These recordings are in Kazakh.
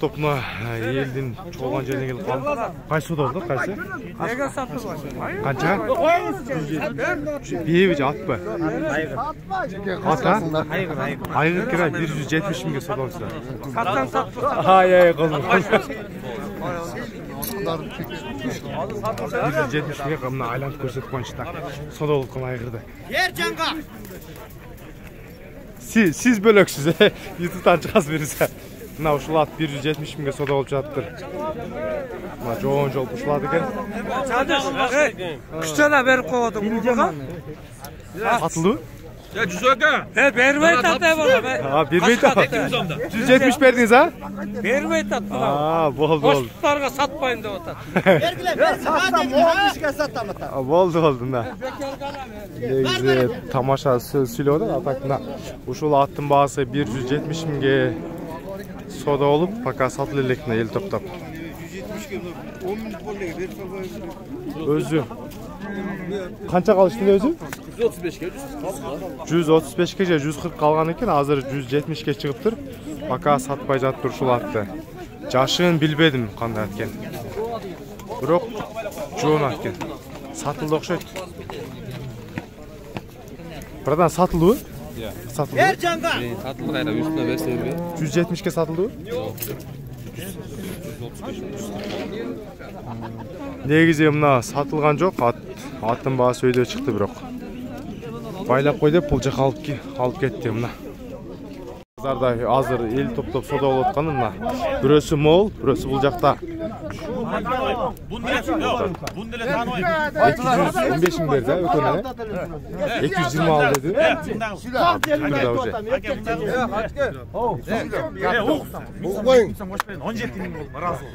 Topuna елден çoğulan жерден келіп қалды. Қайсы суда болды, қайсы? Неге сатып алды? Қанша? Бейбі же, ат ба? Ата? Айғыр кіра 170 мыңға суда olsa. Саттан сатып. Ай, қолым. 170 мыңға мына айланып көрсетіп қойыншы так. Суда болып қалған айғырды. Ержанға! Siz bölöksüz, YouTube'dan çıkaz verirse. Mına uşul at 170 mingga soda olup жатыптыр. Mına жоğun жол ушулады экен. Күчтөнө берип койдуң буга. Сатылды? Ya cüzöke. Бербей таттай болду. Бербей тат. 170 бердиңиз, а? Бербей тат. Болду. Бошуктарга сатпайм деп атат. Бергиле, сатам, 15ке сатам ата. Болду, мына. Негизи тамаша сүйлөп атат, атакна. Ушул аттын баасы 170 миңге soda olup, пока satıl elekine el toktap. 10 minut bollega berip salbayım. Özü. Kança kalıştı özü? 135'ke 135'ke 140 kalgan eken, hazır 170'ke çıkıptır. Пока satpay жатып ушул atты. Жашын билбедим кандай аткен. Бирок жоон аткен. Satıldı окшойт. Бирден satıldı? Satıldı. Ercanга. Satıldı kayra üstüne verseydi. 170'ke satıldı. Негизи мына сатылган жок, аттын баасы өйдө чыкты бирок. Байлап кой деп бул жака алып кетти мына. Базарда азыр эл топтоп сода болуп аткан мына. Бирөөсү мол, бирөөсү бул жакта. Bundele tanıyım. 215 ming berdi, ökөнө. 220 al dedi. Burada уже.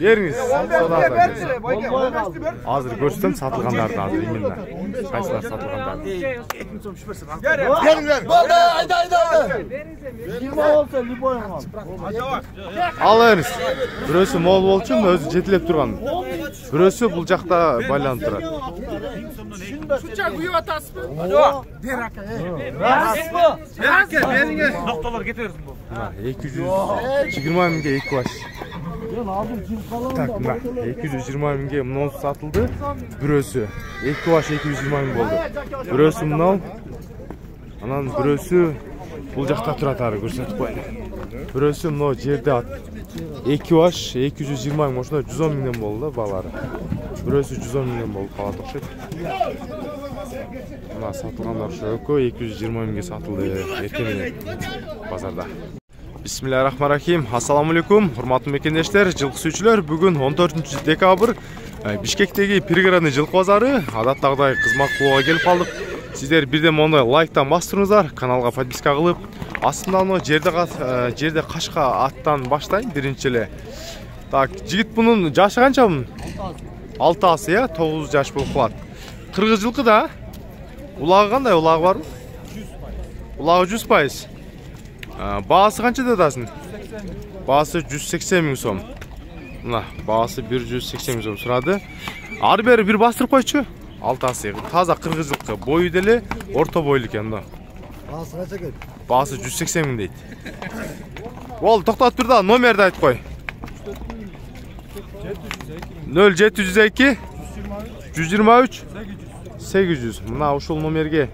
Бериңиz. Азыр көрсөтөм сатылгандарды азыр именно. Кайсылар сатылгандарды. Бериңler. Boldu, ayda. 20 olsa liboyun al. Алыңыз. Бирөөсү мол болчу, өзү жетилеп турган. Бирөөсү бул жакта байланып турат. Şunca kuyup atasın mı? Ver aka. Бериңер. Noktalar getirsin bu. 220 mingге 2 baş. Так, мына 220 миңге мынасы сатылды. Бирөөсү 2 baş 220 миң болду. Бирөөсү мынау. Анан бирөөсү бул жакта турат, ары көрсөтүп коеюн. Бирөөсү мына жерде ат. 2 baş 220 миң, ошондо 110 миңден болду да балары. Бирөөсү 110 миңден болуп калат окшойт. Мына сатылгандар ошо экөө 220 миңге сатылды эртең менен базарда. Бисмиллахиррахманиррахим. Ассаламу алейкум, урматтуу мекендештер, жылкы сүйүүчүлөр. Бүгүн 14 декабрь Бишкектеги пригородный жылкы базары. Адаттагыдай кызмат кылууга келип калдык. Сиздер бирден мондай лайктан бастырыңыздар, каналга подписка кылып, астында мына жерде кашка аттан баштайын биринчи эле. Так, жигит бунун жашы канча бунун? 6 я, 9 жаш болуп калат. Кыргыз жылкы да. Улагы кандай, улагы барбы? Улагы 100%. Баасы канча деп атасың? Баасы 180 миң сом. Мына, баасы 180 миң сом сурады. Ары бери бир бастырып койчу. 6 таза кыргыз жылкы, бою деле орто бойлуу экен да. Баасы канча экен? Баасы 180 миң дейт. Бол, токтотуп тур да, номерди айтып кой. 0702 123 800. Мына ушул номерге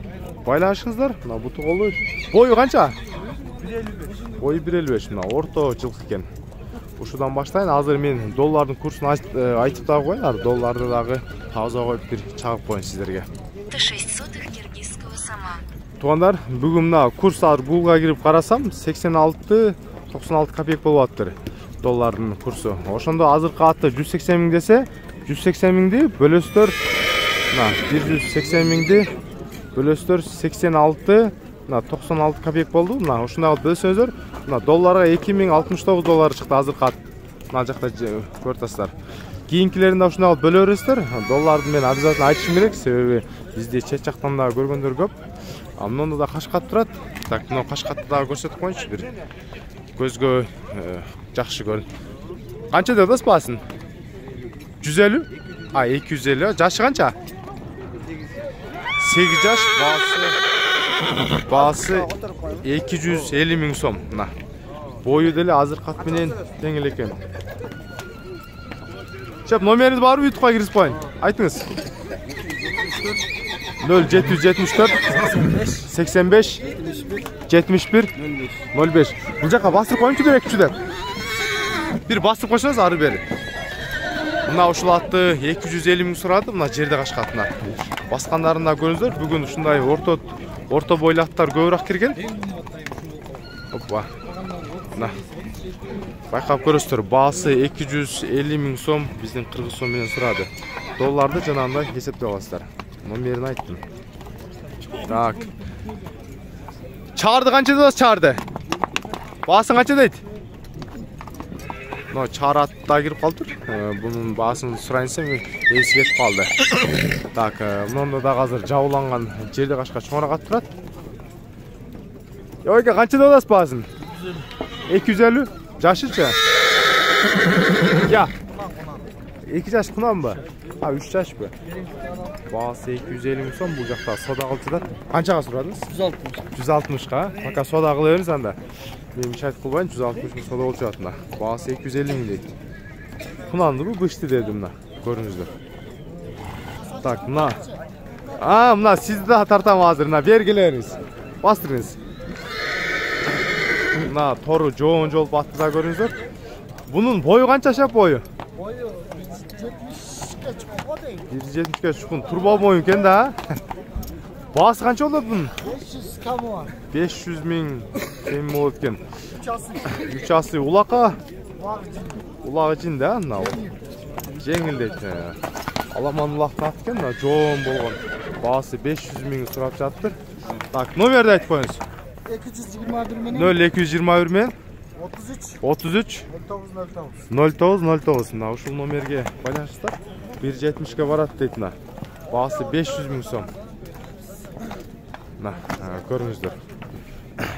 байланышыңыздар. Мына буту колу. Бою канча? 155. Бою 155. Мына орто жылкы экен. Ушудан баштайын. Азыр мен доллардын курсун айтып дагы коеюн. Долларды дагы таза коюп бир чагып коеюн сиздерге. 600 киргизского сама. Туугандар, бүгүн мына курстар Google'га кирип карасам 86-96 копейк болуп атыптыр. Доллардын курсу. Ошондо азыркы атты 180 миң десе, 180 миңди бөлөстөр, мына 180 миңди бөлөстөр 86, мына 96 копейк болду. Мына ушундагы бөлсөңүздөр, мына долларга 2069 доллар чыкты азыркы ат. Мына жакта көрүп атасыздар. Кийинкилерин да ушундагы бөлө бересиздер. Долларды мен обязательно айтышым керек, себеби бизде чет жактан да көргөндөр көп. Мында да кашкат турат. Так, мына кашкатты дагы көрсөтүп коеюнчу бир. Көзгө жакшы көрүн. Канча деп атасыз баасын? 150? 250. Жашы канча? 8 жаш, баасы 250 миң сом. Мына. Boyu деле азыр кат менен тең эле экен. Шеп, номерiniz барбы? YouTube'га киргизип коеюн. Айтыңыз. 0774 85 71 05. Бул жака басып коеюнчу керек күчү. Bir basıp koşsanız arı beri. Mına uşul atты 250 ming surады, mına жерде качкатына. Баскандарында көрүңүздөр, бүгүн ушундай орто бойлуу аттар көбүрөөк кирген. Опа. Мына. Байкап көрөсүздөр, баасы 250 ming сом, биздин кыргыз сом менен сурады. Долларды жанагындай эсептеп аласыздар. Номерин айттым. Так. Чарды канча деп атасыз, чарды? Баасын канча дейт? No çaratda girip kaldır. Bunun basını surayınsa esi ketip kaldı. Tak, bunun da hazır jabılangan jerde kaçka çoğurak at turat. Yoyka kança da basın? 250. Jaşıça? Ya. 2 yaş kunan mı? Ha 3 yaş mı? Bası 250 ming so'm bu jakta soda qilsizlar. Qanchaga so'radingiz? 160 ga. Faqat soda qilaverasiz anda. Men shart qilbayn 160 ming soda o'lchatna. Bası 250 ming deydi. Kunandı bu bıştı dedim mına. Görünüzler. Tak mına. Aa mına siz de tartam hazır mına belgileriniz. Bastırınız. Mına toru joğun jol battı da görünüzler. Bunun boyu qancha şap boyu? Boyu 170'e çıkın. Turbo boyun kendi ha. Bası qancha oldu bunun? 500 kamu var. 500 ming kemi o'tgan. 3 asli ulaqa. Ulağı için de ana. Жеңилдейт. Аламан улакты аткен, жоон болгон. Басы 500 ming сурап жатыр. Так, номерди айтып коюңуз. 221 менен 0221 менен 33 0909. Мына ушул номерге байланышсыздар. 170 барат дейт мына. Басы 500 ming сом. Мына, көрүңүздөр.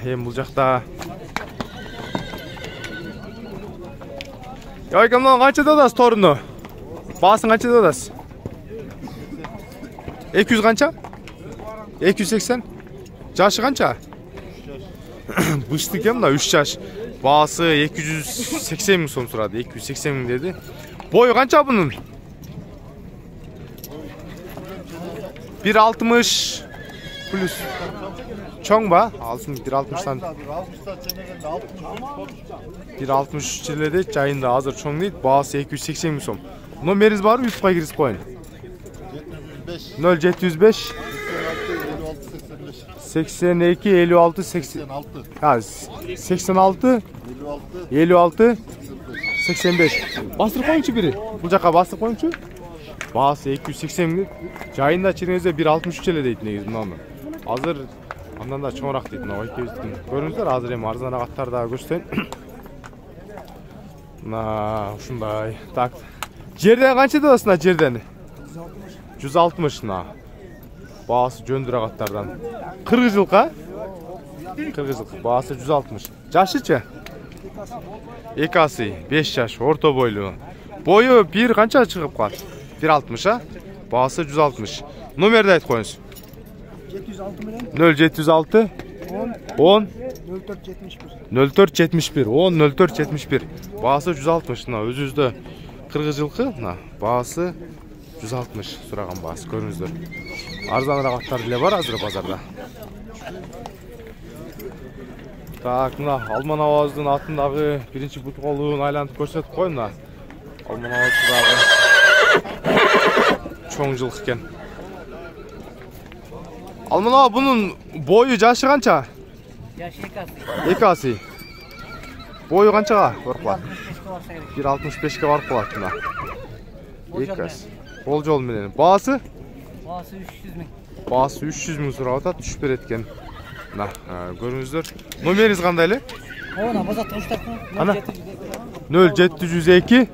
Эми бул жакта Yoyka mына канча дадасыз торуну? Баасын канча дадасыз? 200 канча? 280? Жашы канча? Бышты экен мына 3 жаш. Баасы 280 ming сом сурады. 280 ming деди. Бою канча бунун? 1.60 плюс. Чоң ба? Алсын 1.60-тан. 1.63 жерлерде жайында азыр чоң дейт. Баасы 280 ming сом. Номерiniz барбы? YouTube'га киргизип коюн. 0705 82 56 86. Ha 86 56 85. Bastırıp koyunçu biri. Bu jaka bastırıp koyunçu. Bası 280 ming. Жайында чиреңизде 1.63 эле дейт негизи мынаны. Азыр андан да чоңураак дейт мына экөөбүздүн. Көрүңүздөр, азыр эми арзанаак аттарды да көрсөтөйүн. Мына ушундай. Так. Жерден канча дадасыз мына жерден? 160 мына. Баасы жөндүрөк аттардан. Кыргыз жылкы? Кыргыз жылкы. Баасы 160. Жашычы? Экасы 5 жаш, орто бойлуу. Бою бир канча чыгып калат? 1.60 а? Баасы 160. Номерди айтып коюңуз. 706 менен 0706 10 0471 10 0471. Баасы 160. Мына өзүбүздө кыргыз жылкы, мына баасы 160 сураган баасы көрүңүздөр. Арзаныраак аттар деле бар азыр базарда. Так, мына Алман Аваздын атындагы биринчи бут колун айлантып көрсөтүп коюн мына. Алман Аваздагы чоң жылкы экен. Алман Ава бунун бою жашы канча? Жашы 2 асы. Бою канчага барып калат? 1.65 барып калат мына. 2 асы. Кол жол менен. Баасы? Баасы 300 ming. Баасы 300 ming сурап атат, түшүп берет экен. Мына, көрүңүздөр. Номериңиз кандай эле? Ана базатта уштапты. Ана 0702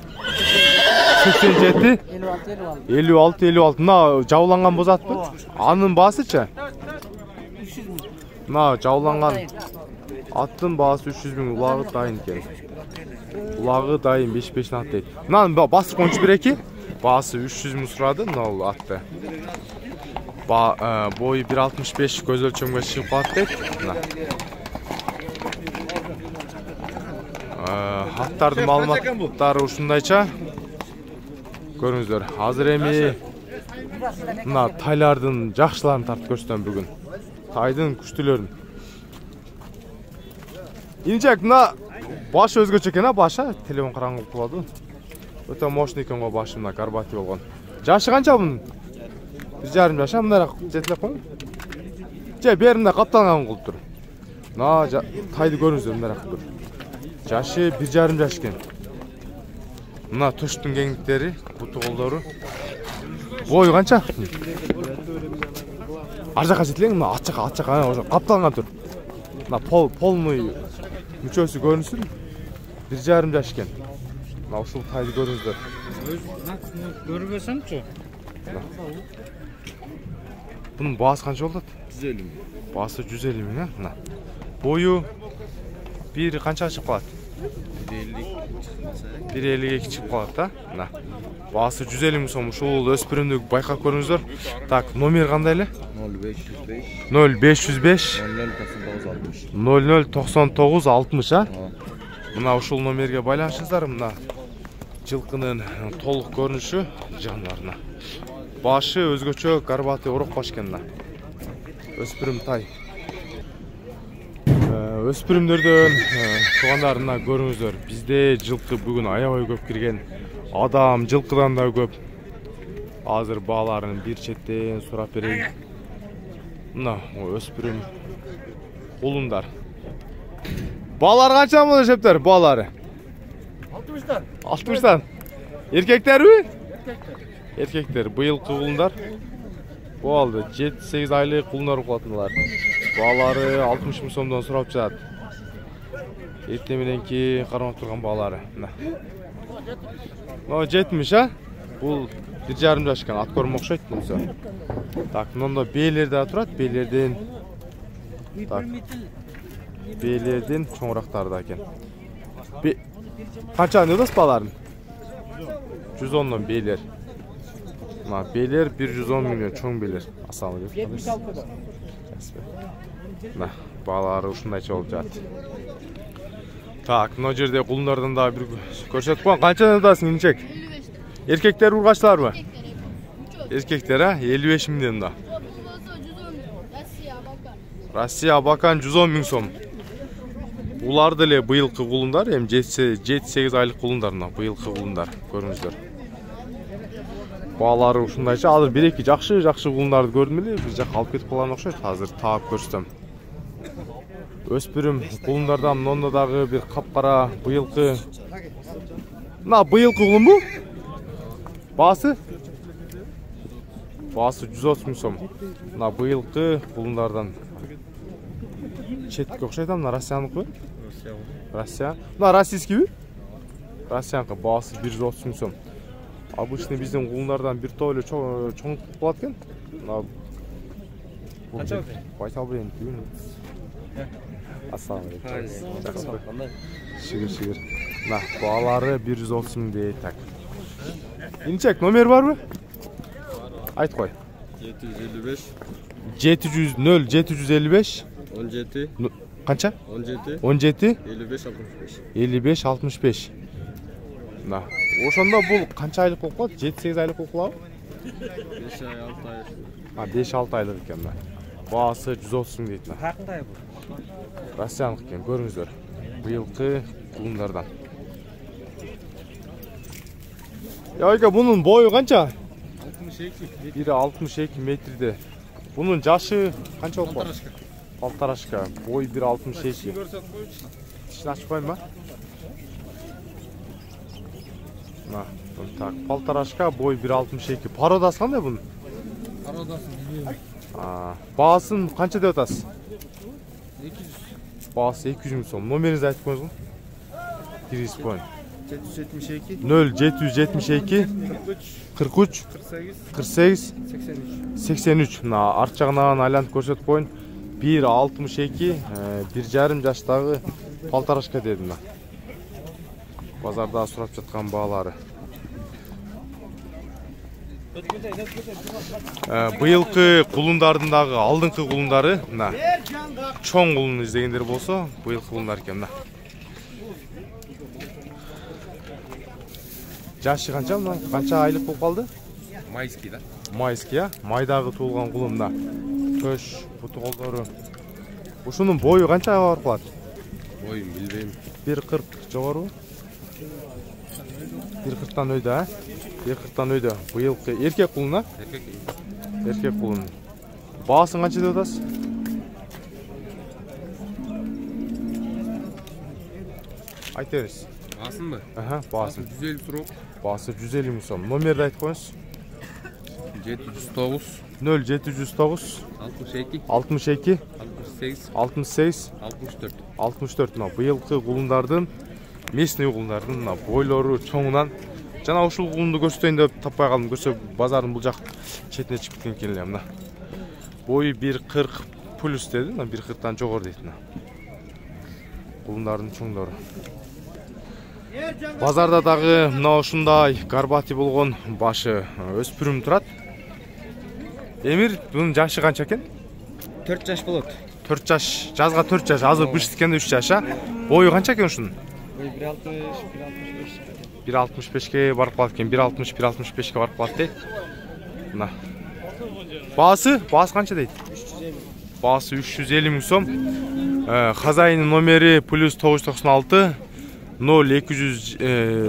87 56 56. Мына жабыланган бозатпы? Анын баасычы? 300 ming. Мына жабыланган аттын баасы 300 ming, улагы дайын экен. Улагы дайын 5-5 ат дейт. Мына басып коюнчу 1-2. Баасы 300 ming сурады мына бул атты. Бою 1.65 көз өлчөмгө чыгып калат дейт. Мына. Аттардын маалыматтары ушундайча. Көрүңүздөр. Азыр эми мына тайлардын жакшыларын тартып көрсөтөм бүгүн. Тайдын күчтүүлөрүн. Инжек мына баш өзгөчө экен, баша телефон караңгылык кылады. Өтө мощный экен го башы, мына горбатый болгон. Жашы канча мунун? 1,5 жаш, мындай жетилеп коюң. Же беринде капталган кылып тур. Мына тайды көрүңүздөр, мындай тур. Жашы 1,5 жаш экен. Мына туштун кеңдиктери, буту колдору. Бою канча? Ар жака жетилең, мына ат жака капталган тур. Мына полный мүчөсү көрүнсүн. 1,5 жаш экен. Мына ушул тайды көрүңүздөр. Көрбөсөмчү. Bunun bağısı kaç oldu? 150 ming. Bağısı 150 ming, ha? Boyu bir kança çıkıp kalat? 1,50'ye çıkıp kalat da. Bağısı 150 ming so'm. Uşul öspürümdük bayqap көрүңүздөр. Так, номер кандай эле? 0505 009960, ha? Мына ушул номерге байланышыңыздар. Мына жылкынын толук көрүнүшү жандарына. Başı özgöçö garbatı oruk baş eкен. Öspürüm tay. Öspürümдөрдөн тугандарына көрүңүздөр. Бизде жылкы бүгүн аябай көп кирген. Адам жылкыдан да көп. Азыр бааларын бир четтен сурап берейин. Мына өспүрүм улундар. Баалар канча болот эсептер? Баалары 60'dan. 60'dan. Erkeklerби? Erkekler быйылкы улундар. Bu aldı 7-8 aylık улундар укулатындар. Баалары 60 миң сомдон сурап жатат. Эртең мененки кармап турган баалары. Мына 70, ha? Бул 1,5 жаш экен, ат көрүм окшойт мынысы. Так, мында бээлер да турат, бээлерден. Так. Бээлерден чоңурактары да экен. Канча недос бааларын? 110дон бээлер. Мына бээлер 110 миллион чоң бээлер. Ассаламу алейкум. 76'dan. Мына баалары ушундайча болуп жатат. Так, мына жерде кулундардан да бир көрсөтүп коюн. Канча недосуң инчек? Erkekler urgaçlar mı? Erkekler, ha? 55 mingden da. Rossiya bakan 110 ming so'm. Ular da ele bıyılkı kulundar, hem 7-8 aylık kulundarına bıyılkı kulundar. Görünüzler. Bağları ушундайча, азыр bir-эки жакшы кулундарды көрдүм эле, биз жака алып кетип калган окшойт. Азыр таап көрсөтөм. Өспүрүм кулундардан мында дагы бир капкара быйылкы. Мына быйылкы кулун бу? Басы 130 миң сом. Мына быйылкы кулундардан. Четке окшойт, мына Россияныкы? Россия. Мына российскийби? Россияныкы басы 130 миң сом. Обычный биздин кулундардан бир топ эле чоң болот экен. Мына канча? Байта албайм. Ассаламу алейкум. Шигир. Мына баалары 130 миң дейт так. İnçek номер var mı? Ayt koy. 755 755 17 Kança? 17 55 65. Na. Oşonda bul kança aylık bolуп калат? 7-8 aylık bolуп калабы? 5 ay 6 ay. Ha 5-6 aylık eкен да. Baası 130 ming deyт. Кандай бу? Россиянык экен, көрүңүздөр. Быйылкы кулундардан. Ya Aka bunun boyu kança? 62. Biri 62 metrede. Bunun yaşı kança oldu? Paltaraşka. Boy 1,62. Dişini açıp koyayım mı? Tak, paltaraşka boy 1,62. Parodası kanday bunun? Parodası bilmiyorum. Bağısın kança deyip atası? 200. Bağısı 200 ming so'm. Nomerinizi aytib koyuңuz mu? Kirgizip koyun. 772 0772 43 48 83. Мына арт жагынан айлантып көрсөтүп коюн. 1,62 1,5 жаштагы палтарашка деди мына. Базарда сурап жаткан баалары. Быйылкы кулундардын дагы алдыңкы кулундары мына. Чоң кулун издегендер болсо, быйылкы кулундар экен мына. Жашы канча мына? Канча айлык болуп калды? Майский да. Майский, а? Майдагы туулган кулумда. Көш, буту колдору. Ушунун бою канчага барып калат? Boyum bilbeyim. 1.40 жогору. 1.40тан өйдө, а? 1.40тан өйдө. Быйылкы эркек кулуна? Эркек кулун. Баасын канча деп атасыз? Айта бересиз. Baasın mı? Aha, baaсын. 150 сұрау. Baасы 150 миң сом. Номерди айтып коюңуз. 709 0709 62 62 68 68 64. 64. Мына быйылкы кулундардын, местный кулундардын мына бойлору чоңунан жана ушул кулунду көрсөтөйүн деп таппай калдым. Көрсө базардын бул жак четине чыгып кеткен экен эле мына. Бою 1.40 плюс деди, мына 1.40тан жогору дейт мына. Кулундардын чоңдору. Базарда дагы мына ушундай горбатый болгон башы өспүрүм турат. Эмир, bunun жашы канча экен? 4 жаш болот. 4 жаш, жазга 4 жаш, азыр кыш тикенде 3 жаш, а? Бою канча экен ушунун? Бой 1.60, 1.65. 1.65ке барып калат экен, 1.60, 1.65ке барып калат дейт. Мына. Баасы канча дейт? 350. Баасы 350 миң сом. Хазайынын номери +996 0200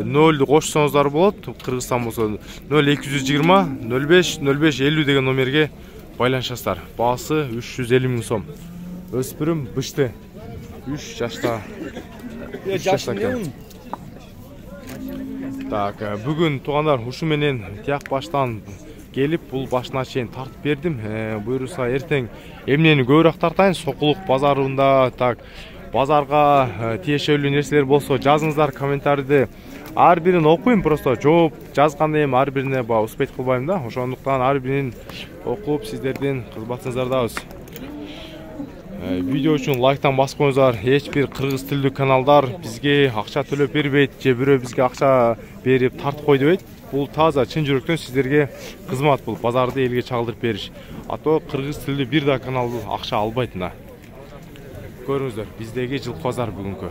0 кошсоңуздар болот. Кыргызстан болсо 0220 05 05 50 деген номерге байланышасыздар. Баасы 350 миң сом. Өспүрүм бышты. 3 жашта. 3 жашта экен. Так, бүгүн туугандар ушу менен тияк баштан келип бул башына чейин тартып бердим. Буйруса эртең эмнени көбүрөөк тартайын? Сокулук базарында, так, базарга тиешелүү нерселер болсо жазыңыздар комментарийди. Ар бирин окуйм, просто жооп жазганда эми ар бирине успеть кылбайм да. Ошондуктан ар бирин окуп сиздердин кызматыңыздардабыз. Видео үчүн лайктан баспаңыздар. Эч бир кыргыз тилдүү каналдар бизге акча төлөп бербейт, же бирөө бизге акча берип тартып кой дебейт. Бул таза чын жүрөктөн сиздерге кызмат, бул базарды элге чагылдырып бериш. Ато кыргыз тилдүү бир да канал акча албайт да. Көрүңүздөр, биздеги жылкы базар бүгүнкү.